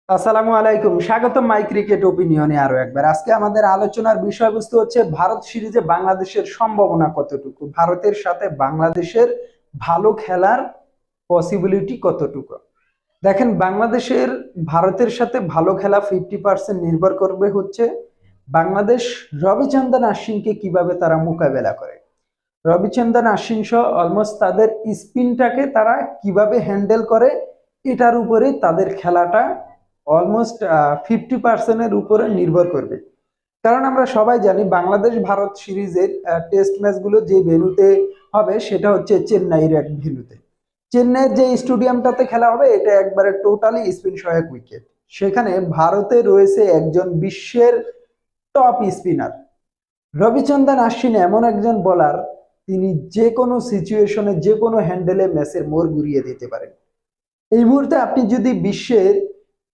আসসালামু আলাইকুম, স্বাগতম মাই ক্রিকেট ওপিনিয়নে আরো একবার। আজকে আমাদের আলোচনার বিষয়বস্তু হচ্ছে ভারত সিরিজে বাংলাদেশের সম্ভাবনা কতটুকু, ভারতের সাথে বাংলাদেশের ভালো খেলার পসিবিলিটি কতটুকু। দেখেন, বাংলাদেশের ভারতের সাথে ভালো খেলা 50% নির্ভর করবে হচ্ছে বাংলাদেশ রবিচন্দ্রন আশ্বিনকে কিভাবে তারা মোকাবেলা করে। রবিচন্দ্রন আশ্বিন সহ অলমোস্ট তাদের স্পিনটাকে তারা কিভাবে হ্যান্ডেল করে, এটার উপরে তাদের খেলাটা অলমোস্ট 50%-এর উপরে নির্ভর করবে। কারণ আমরা সবাই জানি বাংলাদেশ ভারত সিরিজের টেস্ট ম্যাচগুলো যে ভেন্যুতে হবে সেটা হচ্ছে চেন্নাইয়ের এক ভেন্যুতে। চেন্নাইয়ের যে স্টেডিয়ামটাতে খেলা হবে এটা একবারে টোটালি স্পিন সহায়ক উইকেট। সেখানে ভারতে রয়েছে একজন বিশ্বের টপ স্পিনার। রবিচন্দ্রন আশ্বিন এমন একজন বোলার, তিনি যে কোনো সিচুয়েশনে যে কোনো হ্যান্ডেলে ম্যাচের মোড় ঘুরিয়ে দিতে পারেন। এই মুহূর্তে আপনি যদি বিশ্বের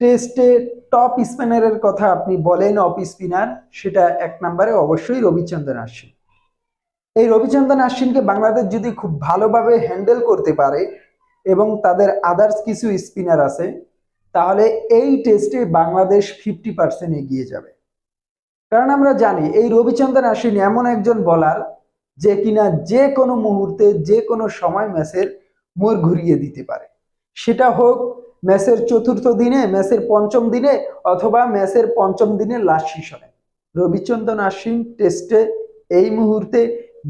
টেস্টে টপ স্পিনারের কথা আপনি বলেন, অফ স্পিনার, সেটা এক নম্বরে অবশ্যই রবিচন্দ্রন আশ্বিন। এই রবিচন্দ্রন আশ্বিনকে বাংলাদেশ যদি খুব ভালোভাবে হ্যান্ডেল করতে পারে এবং তাদের আদার্স কিছু স্পিনার আছে, তাহলে এই টেস্টে বাংলাদেশ 50% এগিয়ে যাবে। কারণ আমরা জানি এই রবিচন্দ্রন আশ্বিন এমন একজন বোলার যে কিনা যে কোনো মুহূর্তে যে কোনো সময় ম্যাচের মোড় ঘুরিয়ে দিতে পারে। সেটা হোক ম্যাচের চতুর্থ দিনে, ম্যাচের পঞ্চম দিনে, অথবা ম্যাচের পঞ্চম দিনের লাস্ট সেশনে। রবিচন্দ্রন আশ্বিন টেস্টে এই মুহূর্তে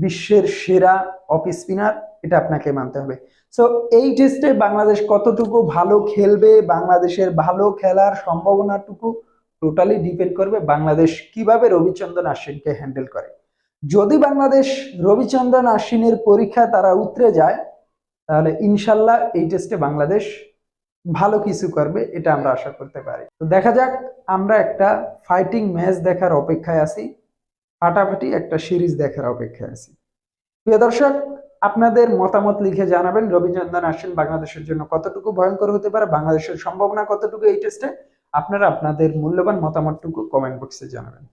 বিশ্বের সেরা অফ স্পিনার, এটা আপনাকে মানতে হবে। সো এই টেস্টে বাংলাদেশ কতটুকু ভালো খেলবে, বাংলাদেশের ভালো খেলার সম্ভাবনাটুকু টোটালি ডিপেন্ড করবে বাংলাদেশ কিভাবে রবিচন্দ্রন আশ্বিনকে হ্যান্ডেল করে। যদি বাংলাদেশ রবিচন্দ্রন আশ্বিনের পরীক্ষায় তারা উতরে যায়, তাহলে ইনশাল্লাহ এই টেস্টে বাংলাদেশ ভালো কিছু করবে, এটা আমরা আশা করতে পারি। তো দেখা যাক, আমরা একটা ফাইটিং ম্যাচ দেখার অপেক্ষায় আছি, ফাটাফাটি একটা সিরিজ দেখার অপেক্ষায় আছি। প্রিয় দর্শক, আপনাদের মতামত লিখে জানাবেন রবিচন্দ্রন আশ্বিন বাংলাদেশের জন্য কতটুকু ভয়ঙ্কর হতে পারে, বাংলাদেশের সম্ভাবনা কতটুকু এই টেস্টে। আপনারা আপনাদের মূল্যবান মতামতটুকু কমেন্ট বক্সে জানাবেন।